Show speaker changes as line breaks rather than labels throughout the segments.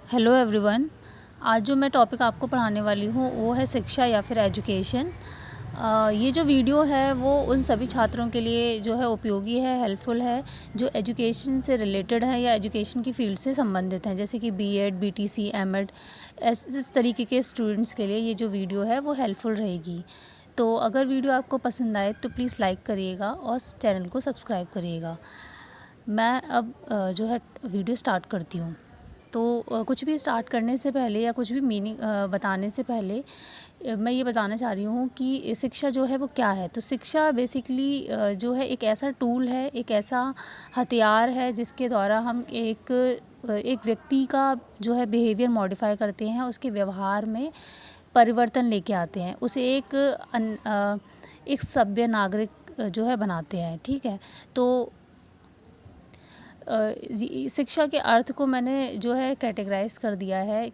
Hello everyone. आज जो मैं टॉपिक आपको पढ़ाने वाली हूँ वो है शिक्षा या फिर एजुकेशन। ये जो वीडियो है वो उन सभी छात्रों के लिए जो है उपयोगी है, हेल्पफुल है, जो एजुकेशन से रिलेटेड है या एजुकेशन की फ़ील्ड से संबंधित हैं, जैसे कि बीएड, बीटीसी, एमएड। इस तरीके के स्टूडेंट्स के लिए ये जो वीडियो है वो हेल्पफुल रहेगी। तो अगर वीडियो आपको पसंद आए तो प्लीज़ लाइक करिएगा और चैनल को सब्सक्राइब करिएगा। मैं अब जो है वीडियो स्टार्ट करती हूँ। तो कुछ भी स्टार्ट करने से पहले या कुछ भी मीनिंग बताने से पहले मैं ये बताना चाह रही हूँ कि शिक्षा जो है वो क्या है। तो शिक्षा बेसिकली जो है एक ऐसा टूल है, एक ऐसा हथियार है जिसके द्वारा हम एक व्यक्ति का जो है बिहेवियर मॉडिफाई करते हैं, उसके व्यवहार में परिवर्तन लेके आते हैं, उसे एक सभ्य नागरिक जो है बनाते हैं। ठीक है। तो शिक्षा के अर्थ को मैंने जो है कैटेगराइज कर दिया है।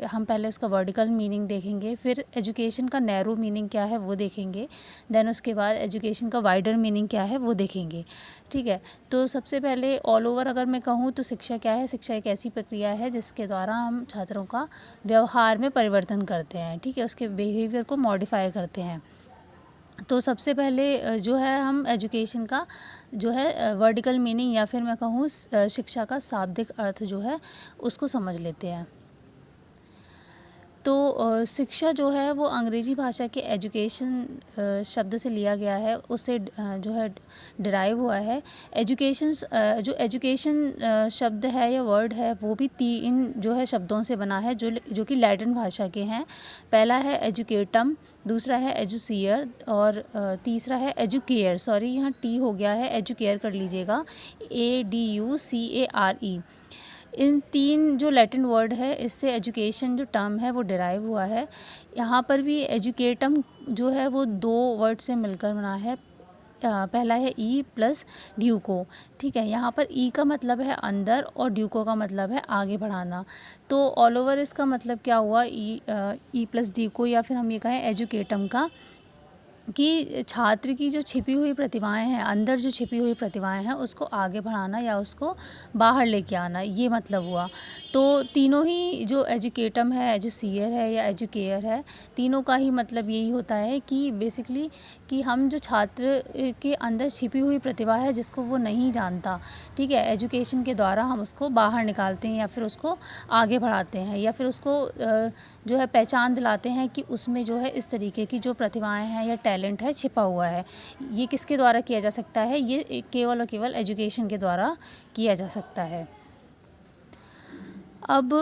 हम पहले उसका वर्टिकल मीनिंग देखेंगे, फिर एजुकेशन का नैरो मीनिंग क्या है वो देखेंगे, देन उसके बाद एजुकेशन का वाइडर मीनिंग क्या है वो देखेंगे। ठीक है। तो सबसे पहले ऑल ओवर अगर मैं कहूँ तो शिक्षा क्या है। शिक्षा एक ऐसी प्रक्रिया है जिसके द्वारा हम छात्रों का व्यवहार में परिवर्तन करते हैं। ठीक है। उसके बिहेवियर को मॉडिफाई करते हैं। तो सबसे पहले जो है हम एजुकेशन का जो है वर्टिकल मीनिंग या फिर मैं कहूँ शिक्षा का शाब्दिक अर्थ जो है उसको समझ लेते हैं। तो शिक्षा जो है वो अंग्रेजी भाषा के एजुकेशन शब्द से लिया गया है, उससे जो है डिराइव हुआ है। जो एजुकेशन शब्द है या वर्ड है वो भी 3 जो है शब्दों से बना है, जो कि लैटिन भाषा के हैं। पहला है एजुकेटम, दूसरा है एजुसियर और तीसरा है एजुकेयर। सॉरी, यहाँ टी हो गया है, एजुकेयर कर लीजिएगा, ADUCARE। इन 3 जो लैटिन वर्ड है इससे एजुकेशन जो टर्म है वो डिराइव हुआ है। यहाँ पर भी एजुकेटम जो है वो 2 वर्ड से मिलकर बना है। पहला है ई प्लस ड्यूको। ठीक है। यहाँ पर ई का मतलब है अंदर और ड्यूको का मतलब है आगे बढ़ाना। तो ऑल ओवर इसका मतलब क्या हुआ, ई प्लस ड्यूको या फिर हम ये कहें एजुकेटम का, कि छात्र की जो छिपी हुई प्रतिभाएं हैं, अंदर जो छिपी हुई प्रतिभाएं हैं उसको आगे बढ़ाना या उसको बाहर लेके आना, ये मतलब हुआ। तो तीनों ही जो एजुकेटम है, एजुसियर है या एजुकेयर है, तीनों का ही मतलब यही होता है कि बेसिकली कि हम जो छात्र के अंदर छिपी हुई प्रतिभा है जिसको वो नहीं जानता, ठीक है, एजुकेशन के द्वारा हम उसको बाहर निकालते हैं या फिर उसको आगे बढ़ाते हैं या फिर उसको जो है पहचान दिलाते हैं कि उसमें जो है इस तरीके की जो प्रतिभाएं हैं या टैलेंट है छिपा हुआ है। ये किसके द्वारा किया जा सकता है? ये केवल और केवल एजुकेशन के द्वारा किया जा सकता है। अब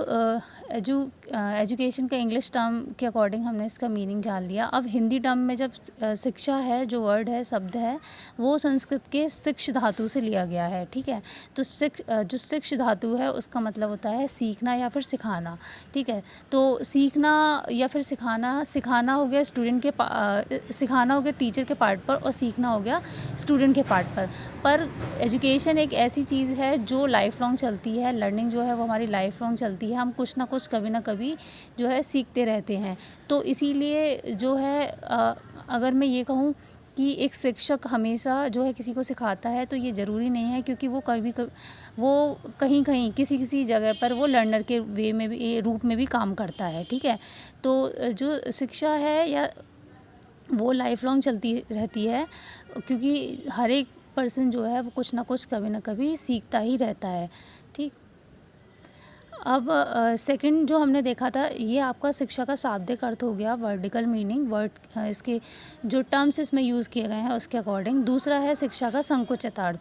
एजुकेशन का इंग्लिश टर्म के अकॉर्डिंग हमने इसका मीनिंग जान लिया। अब हिंदी टर्म में जब शिक्षा है, जो वर्ड है, शब्द है, वो संस्कृत के शिक्ष धातु से लिया गया है। ठीक है। तो जो शिक्ष धातु है उसका मतलब होता है सीखना या फिर सिखाना। ठीक है। तो सीखना या फिर सिखाना हो गया सिखाना हो गया टीचर के पार्ट पर और सीखना हो गया स्टूडेंट के पार्ट पर एजुकेशन एक ऐसी चीज़ है जो लाइफ लॉन्ग चलती है। लर्निंग जो है वो हमारी लाइफ लॉन्ग चलती है। हम कुछ ना कुछ कभी ना कभी जो है सीखते रहते हैं। तो इसीलिए जो है अगर मैं ये कहूँ कि एक शिक्षक हमेशा जो है किसी को सिखाता है तो ये ज़रूरी नहीं है, क्योंकि वो वो कहीं कहीं किसी जगह पर वो लर्नर के वे में भी रूप में भी काम करता है। ठीक है। तो जो शिक्षा है या वो लाइफ लॉन्ग चलती रहती है, क्योंकि हर एक पर्सन जो है वो कुछ ना कुछ कभी ना कभी सीखता ही रहता है। ठीक। अब सेकंड जो हमने देखा था, ये आपका शिक्षा का शाब्दिक अर्थ हो गया, वर्टिकल मीनिंग, इसके जो टर्म्स इसमें यूज़ किए गए हैं उसके अकॉर्डिंग। दूसरा है शिक्षा का संकुचित अर्थ।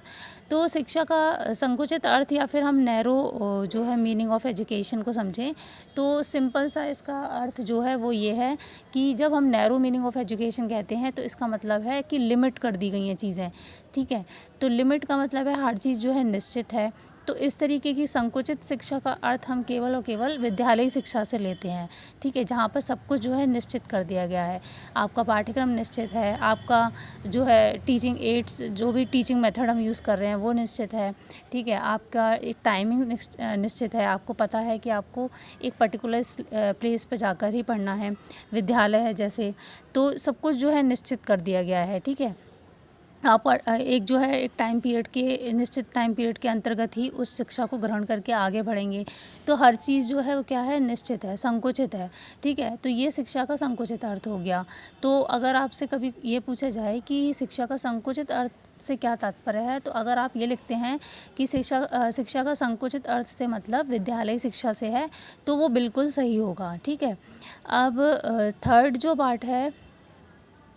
तो शिक्षा का संकुचित अर्थ या फिर हम नैरो जो है मीनिंग ऑफ एजुकेशन को समझें तो सिंपल सा इसका अर्थ जो है वो ये है कि जब हम नैरो मीनिंग ऑफ एजुकेशन कहते हैं तो इसका मतलब है कि लिमिट कर दी गई हैं चीज़ें। ठीक है। तो लिमिट का मतलब है हर चीज़ जो है निश्चित है। तो इस तरीके की संकुचित शिक्षा का अर्थ हम केवल और केवल विद्यालयी शिक्षा से लेते हैं। ठीक है। जहाँ पर सब कुछ जो है निश्चित कर दिया गया है, आपका पाठ्यक्रम निश्चित है, आपका जो है टीचिंग एड्स, जो भी टीचिंग मेथड हम यूज़ कर रहे हैं वो निश्चित है। ठीक है। आपका एक टाइमिंग निश्चित है, आपको पता है कि आपको एक पर्टिकुलर प्लेस पर जाकर ही पढ़ना है, विद्यालय है जैसे। तो सब कुछ जो है निश्चित कर दिया गया है। ठीक है। आप एक जो है एक टाइम पीरियड के निश्चित टाइम पीरियड के अंतर्गत ही उस शिक्षा को ग्रहण करके आगे बढ़ेंगे। तो हर चीज़ जो है वो क्या है, निश्चित है, संकुचित है, ठीक है। तो ये शिक्षा का संकुचित अर्थ हो गया। तो अगर आपसे कभी ये पूछा जाए कि शिक्षा का संकुचित अर्थ से क्या तात्पर्य है, तो अगर आप ये लिखते हैं कि शिक्षा का संकुचित अर्थ से मतलब विद्यालय शिक्षा से है, तो वो बिल्कुल सही होगा, ठीक है। अब थर्ड जो पार्ट है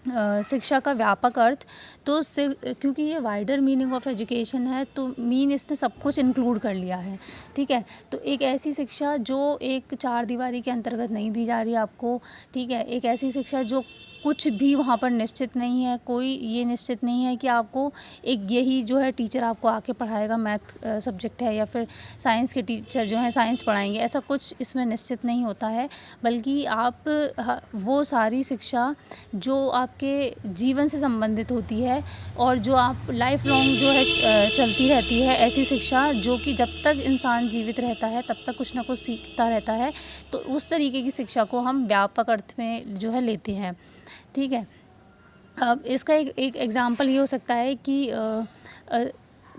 शिक्षा का व्यापक अर्थ, तो क्योंकि ये वाइडर मीनिंग ऑफ एजुकेशन है, तो इसने सब कुछ इंक्लूड कर लिया है, ठीक है। तो एक ऐसी शिक्षा जो एक चार दीवारी के अंतर्गत नहीं दी जा रही है आपको, ठीक है। एक ऐसी शिक्षा जो कुछ भी वहाँ पर निश्चित नहीं है, कोई ये निश्चित नहीं है कि आपको एक यही जो है टीचर आपको आके पढ़ाएगा, मैथ सब्जेक्ट है, या फिर साइंस के टीचर जो हैं साइंस पढ़ाएंगे, ऐसा कुछ इसमें निश्चित नहीं होता है। बल्कि आप वो सारी शिक्षा जो आपके जीवन से संबंधित होती है और जो आप लाइफ लॉन्ग जो है चलती रहती है, ऐसी शिक्षा जो कि जब तक इंसान जीवित रहता है तब तक कुछ ना कुछ सीखता रहता है, तो उस तरीके की शिक्षा को हम व्यापक अर्थ में जो है लेते हैं, ठीक है। अब इसका एक एग्ज़ाम्पल ये हो सकता है कि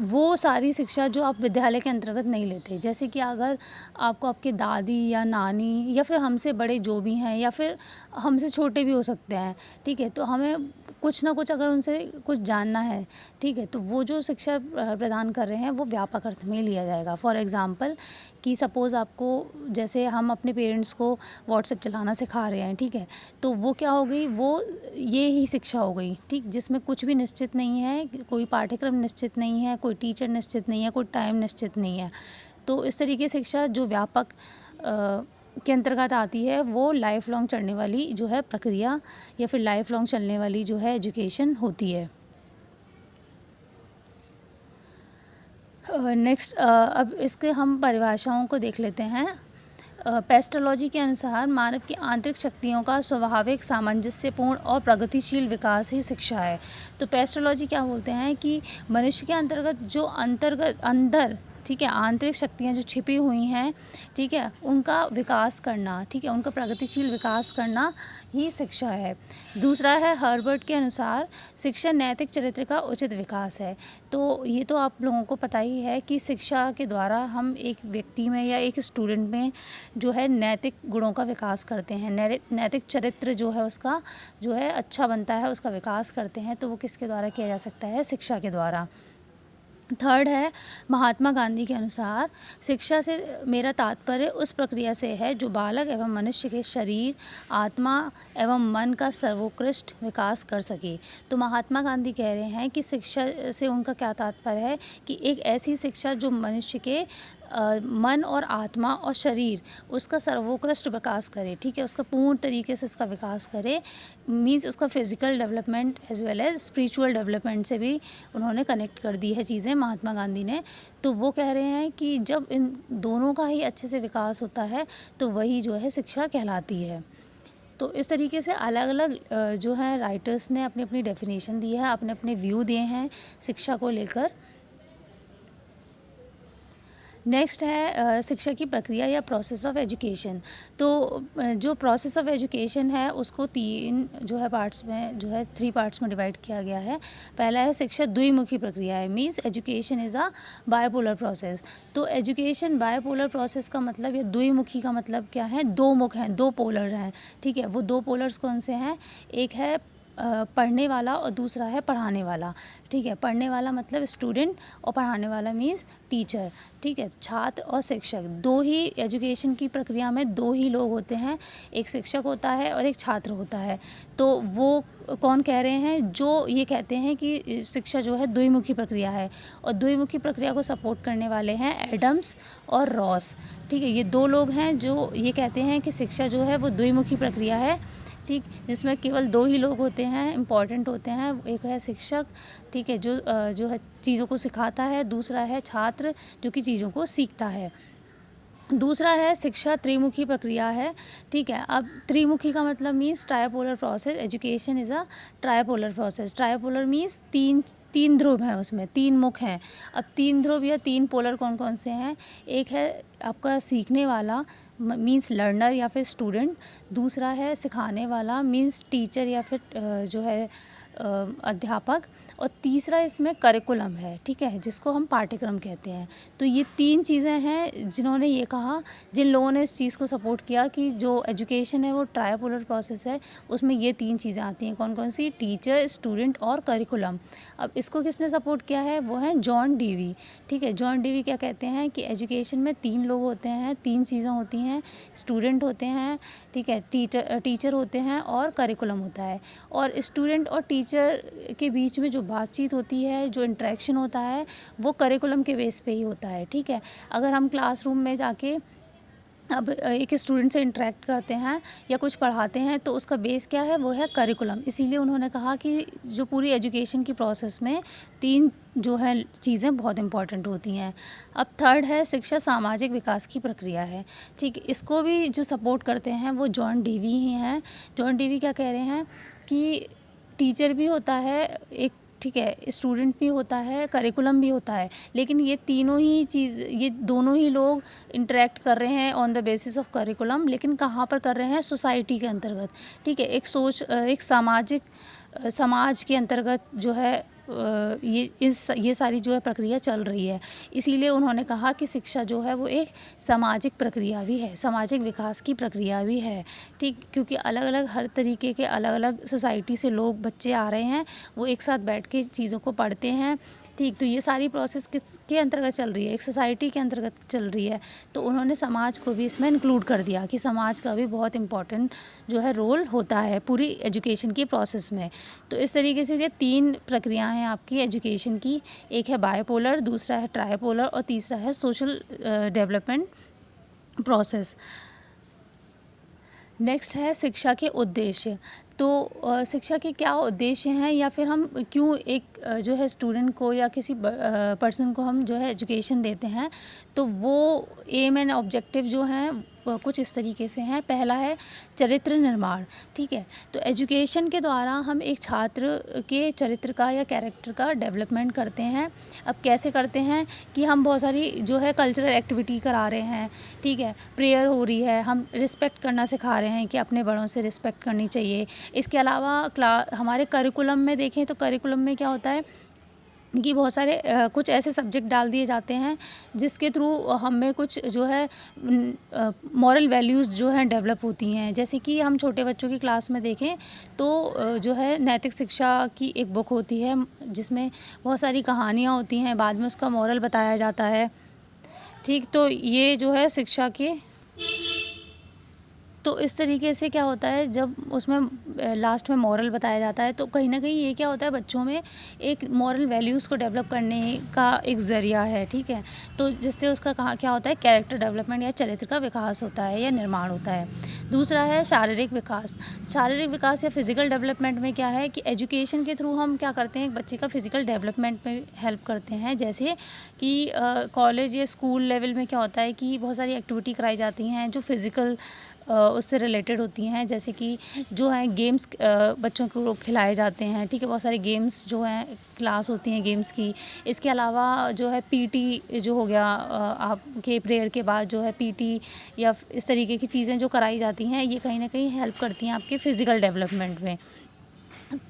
वो सारी शिक्षा जो आप विद्यालय के अंतर्गत नहीं लेते, जैसे कि अगर आपको आपके दादी या नानी या फिर हमसे बड़े जो भी हैं या फिर हमसे छोटे भी हो सकते हैं, ठीक है। तो हमें कुछ ना कुछ अगर उनसे कुछ जानना है, ठीक है, तो वो जो शिक्षा प्रदान कर रहे हैं वो व्यापक अर्थ में लिया जाएगा। फॉर एग्ज़ाम्पल कि सपोज़ आपको, जैसे हम अपने पेरेंट्स को व्हाट्सएप चलाना सिखा रहे हैं, ठीक है, तो वो क्या हो गई, वो ये ही शिक्षा हो गई, ठीक, जिसमें कुछ भी निश्चित नहीं है, कोई पाठ्यक्रम निश्चित नहीं है, कोई टीचर निश्चित नहीं है, कोई टाइम निश्चित नहीं है। तो इस तरीके से शिक्षा जो व्यापक के अंतर्गत आती है वो लाइफ लॉन्ग चलने वाली जो है प्रक्रिया या फिर लाइफ लॉन्ग चलने वाली जो है एजुकेशन होती है। नेक्स्ट अब इसके हम परिभाषाओं को देख लेते हैं। पेस्टोलॉजी के अनुसार मानव की आंतरिक शक्तियों का स्वाभाविक सामंजस्यपूर्ण और प्रगतिशील विकास ही शिक्षा है। तो पेस्टोलॉजी क्या बोलते हैं कि मनुष्य के अंतर्गत जो अंदर, ठीक है, आंतरिक शक्तियाँ जो छिपी हुई हैं, ठीक है, उनका विकास करना, ठीक है, उनका प्रगतिशील विकास करना ही शिक्षा है। दूसरा है हर्बर्ट के अनुसार शिक्षा नैतिक चरित्र का उचित विकास है। तो ये तो आप लोगों को पता ही है कि शिक्षा के द्वारा हम एक व्यक्ति में या एक स्टूडेंट में जो है नैतिक गुणों का विकास करते हैं, नैतिक चरित्र जो है उसका जो है अच्छा बनता है, उसका विकास करते हैं। तो वो किसके द्वारा किया जा सकता है, शिक्षा के द्वारा। थर्ड है महात्मा गांधी के अनुसार शिक्षा से मेरा तात्पर्य उस प्रक्रिया से है जो बालक एवं मनुष्य के शरीर, आत्मा एवं मन का सर्वोत्कृष्ट विकास कर सके। तो महात्मा गांधी कह रहे हैं कि शिक्षा से उनका क्या तात्पर्य है कि एक ऐसी शिक्षा जो मनुष्य के मन और आत्मा और शरीर उसका सर्वोत्कृष्ट विकास करे, ठीक है, उसका पूर्ण तरीके से इसका विकास करे, मीन्स उसका physical development as well as spiritual development से भी उन्होंने कनेक्ट कर दी है चीज़ें महात्मा गांधी ने। तो वो कह रहे हैं कि जब इन दोनों का ही अच्छे से विकास होता है तो वही जो है शिक्षा कहलाती है। तो इस तरीके से अलग अलग जो है राइटर्स ने अपनी अपनी डेफिनेशन दी है, अपने अपने व्यू दिए हैं शिक्षा को लेकर। नेक्स्ट है शिक्षा की प्रक्रिया या प्रोसेस ऑफ एजुकेशन। तो जो प्रोसेस ऑफ एजुकेशन है उसको तीन जो है पार्ट्स में जो है 3 पार्ट्स में डिवाइड किया गया है। पहला है शिक्षा द्विमुखी प्रक्रिया है, means education is a bipolar process. तो एजुकेशन बायपोलर प्रोसेस का मतलब या द्विमुखी का मतलब क्या है, दो मुख हैं, दो पोलर हैं, ठीक है। वो दो पोलर्स कौन से हैं, एक है पढ़ने वाला और दूसरा है पढ़ाने वाला, ठीक है। पढ़ने वाला मतलब स्टूडेंट और पढ़ाने वाला मीन्स टीचर, ठीक है। छात्र और शिक्षक, दो ही एजुकेशन की प्रक्रिया में दो ही लोग होते हैं, एक शिक्षक होता है और एक छात्र होता है। तो वो कौन कह रहे हैं, जो ये कहते हैं कि शिक्षा जो है द्विमुखी प्रक्रिया है, और द्विमुखी प्रक्रिया को सपोर्ट करने वाले हैं एडम्स और रॉस, ठीक है। ये दो लोग हैं जो ये कहते हैं कि शिक्षा जो है वो द्विमुखी प्रक्रिया है, ठीक, जिसमें केवल दो ही लोग होते हैं, इम्पॉर्टेंट होते हैं। एक है शिक्षक, ठीक है, जो है चीज़ों को सिखाता है, दूसरा है छात्र जो कि चीज़ों को सीखता है। दूसरा है शिक्षा त्रिमुखी प्रक्रिया है, ठीक है। अब त्रिमुखी का मतलब means tripolar process, education is a tripolar process. Tripolar means तीन ध्रुव हैं, उसमें 3 मुख हैं। अब 3 ध्रुव या 3 पोलर कौन कौन से हैं, एक है आपका सीखने वाला मीन्स लर्नर या फिर स्टूडेंट, दूसरा है सिखाने वाला मीन्स टीचर या फिर जो है अध्यापक, और तीसरा इसमें करिकुलम है, ठीक है, जिसको हम पाठ्यक्रम कहते हैं। तो ये 3 चीज़ें हैं जिन्होंने ये कहा, जिन लोगों ने इस चीज़ को सपोर्ट किया कि जो एजुकेशन है वो ट्रायपोलर प्रोसेस है, उसमें ये 3 चीज़ें आती हैं। कौन-कौन सी? टीचर, स्टूडेंट और करिकुलम। अब इसको किसने सपोर्ट किया है? वो हैं जॉन डीवी, ठीक है। जॉन डीवी क्या कहते हैं कि एजुकेशन में 3 लोग होते हैं, 3 चीज़ें होती हैं, स्टूडेंट होते हैं, ठीक है, टीचर होते हैं और करिकुलम होता है। और स्टूडेंट और टीचर के बीच में जो बातचीत होती है, जो इंटरेक्शन होता है, वो करिकुलम के बेस पे ही होता है, ठीक है। अगर हम क्लासरूम में जाके अब एक स्टूडेंट से इंटरेक्ट करते हैं या कुछ पढ़ाते हैं तो उसका बेस क्या है? वो है करिकुलम। इसीलिए उन्होंने कहा कि जो पूरी एजुकेशन की प्रोसेस में 3 जो है चीज़ें बहुत इम्पॉर्टेंट होती हैं। अब थर्ड है शिक्षा सामाजिक विकास की प्रक्रिया है, ठीक है। इसको भी जो सपोर्ट करते हैं वो जॉन डीवी ही हैं। जॉन डीवी क्या कह रहे हैं कि टीचर भी होता है एक, ठीक है, स्टूडेंट भी होता है, करिकुलम भी होता है, लेकिन ये तीनों ही चीज़, ये दोनों ही लोग इंटरेक्ट कर रहे हैं on the basis of curriculum, लेकिन कहाँ पर कर रहे हैं? सोसाइटी के अंतर्गत, ठीक है। एक सामाजिक समाज के अंतर्गत जो है ये सारी जो है प्रक्रिया चल रही है। इसीलिए उन्होंने कहा कि शिक्षा जो है वो एक सामाजिक प्रक्रिया भी है, सामाजिक विकास की प्रक्रिया भी है, ठीक। क्योंकि अलग-अलग हर तरीके के अलग-अलग सोसाइटी से लोग, बच्चे आ रहे हैं, वो एक साथ बैठ के चीज़ों को पढ़ते हैं, ठीक। तो ये सारी प्रोसेस किसके अंतर्गत चल रही है? एक सोसाइटी के अंतर्गत चल रही है। तो उन्होंने समाज को भी इसमें इंक्लूड कर दिया कि समाज का भी बहुत इम्पोर्टेंट जो है रोल होता है पूरी एजुकेशन की प्रोसेस में। तो इस तरीके से ये 3 प्रक्रियाएँ हैं आपकी एजुकेशन की। एक है बायपोलर, दूसरा है ट्रायपोलर और तीसरा है सोशल डेवलपमेंट प्रोसेस। नेक्स्ट है शिक्षा के उद्देश्य। तो शिक्षा के क्या उद्देश्य हैं, या फिर हम क्यों एक जो है स्टूडेंट को या किसी पर्सन को हम जो है एजुकेशन देते हैं, तो वो एम एंड ऑब्जेक्टिव जो हैं कुछ इस तरीके से हैं। पहला है चरित्र निर्माण, ठीक है। तो एजुकेशन के द्वारा हम एक छात्र के चरित्र का या कैरेक्टर का डेवलपमेंट करते हैं। अब कैसे करते हैं कि हम बहुत सारी जो है कल्चरल एक्टिविटी करा रहे हैं, ठीक है, प्रेयर हो रही है, हम रिस्पेक्ट करना सिखा रहे हैं कि अपने बड़ों से रिस्पेक्ट करनी चाहिए। इसके अलावा हमारे करिकुलम में देखें तो करिकुलम में क्या होता है कि बहुत सारे कुछ ऐसे सब्जेक्ट डाल दिए जाते हैं जिसके थ्रू हमें कुछ जो है मॉरल वैल्यूज़ जो हैं डेवलप होती हैं। जैसे कि हम छोटे बच्चों की क्लास में देखें तो जो है नैतिक शिक्षा की एक बुक होती है जिसमें बहुत सारी कहानियाँ होती हैं, बाद में उसका मॉरल बताया जाता है, ठीक। तो ये जो है शिक्षा के, तो इस तरीके से क्या होता है जब उसमें लास्ट में मॉरल बताया जाता है तो कहीं न कहीं ये क्या होता है बच्चों में एक मॉरल वैल्यूज़ को डेवलप करने का एक ज़रिया है, ठीक है। तो जिससे उसका क्या होता है कैरेक्टर डेवलपमेंट या चरित्र का विकास होता है या निर्माण होता है। दूसरा है शारीरिक विकास। शारीरिक विकास या फिज़िकल डेवलपमेंट में क्या है कि एजुकेशन के थ्रू हम क्या करते हैं, एक बच्चे का फिज़िकल डेवलपमेंट में हेल्प करते हैं। जैसे कि कॉलेज या स्कूल लेवल में क्या होता है कि बहुत सारी एक्टिविटी कराई जाती हैं जो फिज़िकल उससे रिलेटेड होती हैं। जैसे कि जो है गेम्स बच्चों को खिलाए जाते हैं, ठीक है, बहुत सारे गेम्स जो हैं क्लास होती हैं गेम्स की। इसके अलावा जो है पीटी जो हो गया, आपके प्रेयर के बाद जो है पीटी या इस तरीके की चीज़ें जो कराई जाती हैं, ये कहीं न कहीं हेल्प करती हैं आपके फ़िज़िकल डेवलपमेंट में।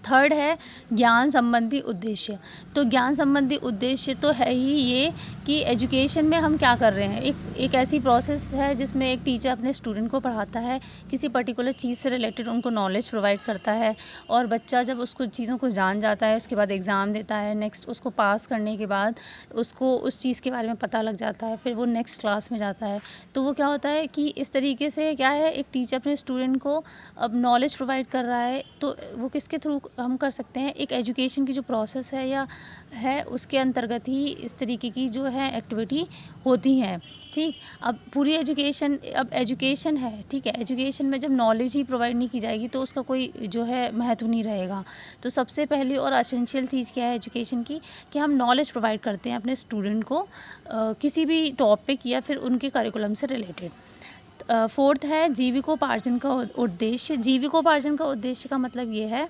थर्ड है ज्ञान संबंधी उद्देश्य। तो ज्ञान संबंधी उद्देश्य तो है ही ये कि एजुकेशन में हम क्या कर रहे हैं, एक ऐसी प्रोसेस है जिसमें एक टीचर अपने स्टूडेंट को पढ़ाता है, किसी पर्टिकुलर चीज़ से रिलेटेड उनको नॉलेज प्रोवाइड करता है और बच्चा जब उसको चीज़ों को जान जाता है उसके बाद एग्ज़ाम देता है, नेक्स्ट उसको पास करने के बाद उसको उस चीज़ के बारे में पता लग जाता है, फिर वो नेक्स्ट क्लास में जाता है। तो वो क्या होता है कि इस तरीके से क्या है, एक टीचर अपने स्टूडेंट को अब नॉलेज प्रोवाइड कर रहा है, तो वो किसके थ्रू हम कर सकते हैं, एक एजुकेशन की जो प्रोसेस है या है उसके अंतर्गत ही इस तरीके की जो है एक्टिविटी होती हैं, ठीक। अब पूरी एजुकेशन, अब एजुकेशन है, ठीक है, एजुकेशन में जब नॉलेज ही प्रोवाइड नहीं की जाएगी तो उसका कोई जो है महत्व नहीं रहेगा। तो सबसे पहली और एसेंशियल चीज़ क्या है एजुकेशन की, कि हम नॉलेज प्रोवाइड करते हैं अपने स्टूडेंट को किसी भी टॉपिक या फिर उनके करिकुलम से रिलेटेड। फोर्थ है जीविकोपार्जन का उद्देश्य। जीविकोपार्जन का उद्देश्य का मतलब ये है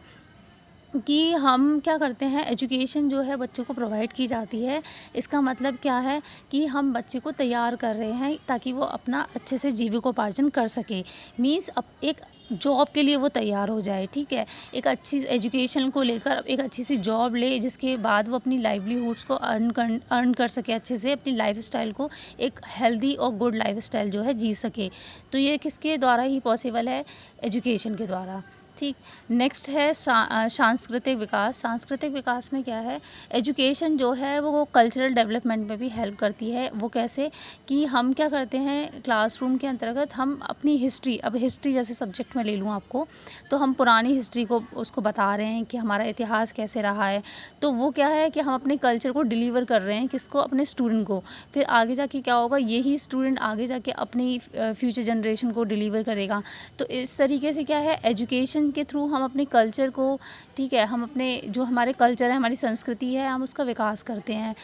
कि हम क्या करते हैं, एजुकेशन जो है बच्चों को प्रोवाइड की जाती है, इसका मतलब क्या है कि हम बच्चे को तैयार कर रहे हैं ताकि वो अपना अच्छे से जीविकोपार्जन कर सके। मीन्स अब एक जॉब के लिए वो तैयार हो जाए, ठीक है। एक अच्छी एजुकेशन को लेकर एक अच्छी सी जॉब ले, जिसके बाद वो अपनी लाइवलीहुड्स को अर्न कर सके अच्छे से, अपनी लाइफ़स्टाइल को एक हेल्दी और गुड लाइफ़स्टाइल जो है जी सके। तो ये किसके द्वारा ही पॉसिबल है? एजुकेशन के द्वारा, ठीक। नेक्स्ट है सांस्कृतिक विकास। सांस्कृतिक विकास में क्या है? एजुकेशन जो है वो कल्चरल डेवलपमेंट में भी हेल्प करती है। वो कैसे? कि हम क्या करते हैं क्लासरूम के अंतर्गत, हम अपनी हिस्ट्री, अब हिस्ट्री जैसे सब्जेक्ट में ले लूँ आपको, तो हम पुरानी हिस्ट्री को उसको बता रहे हैं कि हमारा इतिहास कैसे रहा है। तो वो क्या है कि हम अपने कल्चर को डिलीवर कर रहे हैं, किसको? अपने स्टूडेंट को। फिर आगे जाके क्या होगा? यही स्टूडेंट आगे जाके अपनी फ्यूचर जनरेशन को डिलीवर करेगा। तो इस तरीके से क्या है, एजुकेशन के थ्रू हम अपने कल्चर को, ठीक है, हम अपने जो हमारे कल्चर है, हमारी संस्कृति है, हम उसका विकास करते हैं।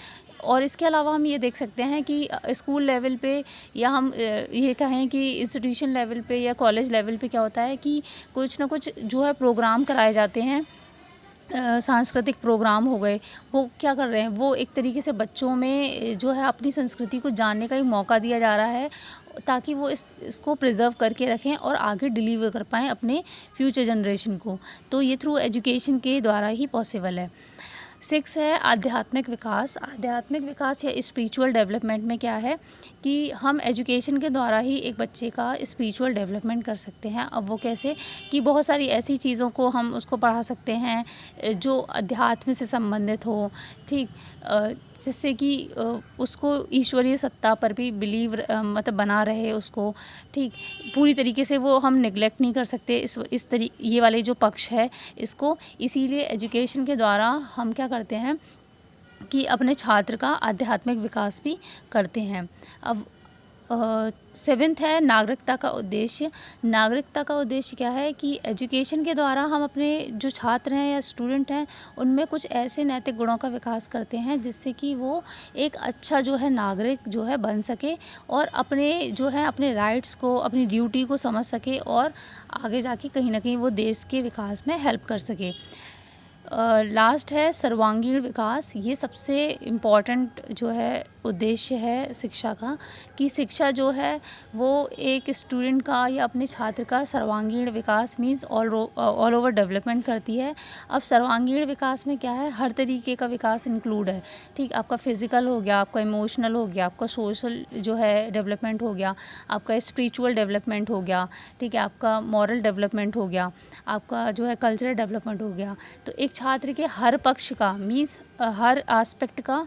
और इसके अलावा हम ये देख सकते हैं कि स्कूल लेवल पे, या हम ये कहें कि इंस्टीट्यूशन लेवल पे या कॉलेज लेवल पे क्या होता है कि कुछ ना कुछ जो है प्रोग्राम कराए जाते हैं। सांस्कृतिक प्रोग्राम हो गए, वो क्या कर रहे हैं? वो एक तरीके से बच्चों में जो है अपनी संस्कृति को जानने का एक मौका दिया जा रहा है, ताकि वो इसको प्रिज़र्व करके रखें और आगे डिलीवर कर पाएँ अपने फ्यूचर जनरेशन को। तो ये थ्रू एजुकेशन के द्वारा ही पॉसिबल है। 6 है आध्यात्मिक विकास। आध्यात्मिक विकास या स्पिरिचुअल डेवलपमेंट में क्या है कि हम एजुकेशन के द्वारा ही एक बच्चे का स्पिरिचुअल डेवलपमेंट कर सकते हैं। अब वो कैसे? कि बहुत सारी ऐसी चीज़ों को हम उसको पढ़ा सकते हैं जो अध्यात्म से संबंधित हो, ठीक। जिससे कि उसको ईश्वरीय सत्ता पर भी बिलीव मतलब बना रहे उसको, ठीक। पूरी तरीके से वो हम नेग्लेक्ट नहीं कर सकते ये वाले जो पक्ष है इसको। इसीलिए एजुकेशन के द्वारा हम क्या करते हैं कि अपने छात्र का आध्यात्मिक विकास भी करते हैं। अब 7th है नागरिकता का उद्देश्य। नागरिकता का उद्देश्य क्या है कि एजुकेशन के द्वारा हम अपने जो छात्र हैं या स्टूडेंट हैं, उनमें कुछ ऐसे नैतिक गुणों का विकास करते हैं जिससे कि वो एक अच्छा जो है नागरिक जो है बन सके, और अपने जो है अपने राइट्स को, अपनी ड्यूटी को समझ सके, और आगे जाके कहीं ना कहीं वो देश के विकास में हेल्प कर सके। लास्ट है सर्वांगीण विकास। ये सबसे इम्पॉर्टेंट जो है उद्देश्य है शिक्षा का, कि शिक्षा जो है वो एक स्टूडेंट का या अपने छात्र का सर्वांगीण विकास मीन्स ऑल ओवर डेवलपमेंट करती है। अब सर्वांगीण विकास में क्या है? हर तरीके का विकास इंक्लूड है, ठीक। आपका फिज़िकल हो गया, आपका इमोशनल हो गया, आपका सोशल जो है डेवलपमेंट हो गया, आपका स्पिरिचुअल डेवलपमेंट हो गया, ठीक है, आपका मॉरल डेवलपमेंट हो गया, आपका जो है कल्चरल डेवलपमेंट हो गया। तो एक छात्र के हर पक्ष का मीन्स हर एस्पेक्ट का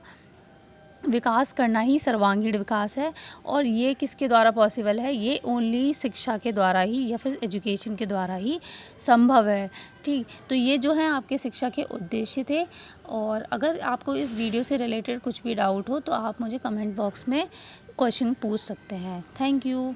विकास करना ही सर्वांगीण विकास है। और ये किसके द्वारा पॉसिबल है? ये ओनली शिक्षा के द्वारा ही या फिर एजुकेशन के द्वारा ही संभव है, ठीक। तो ये जो है आपके शिक्षा के उद्देश्य थे। और अगर आपको इस वीडियो से रिलेटेड कुछ भी डाउट हो तो आप मुझे कमेंट बॉक्स में क्वेश्चन पूछ सकते हैं। Thank you.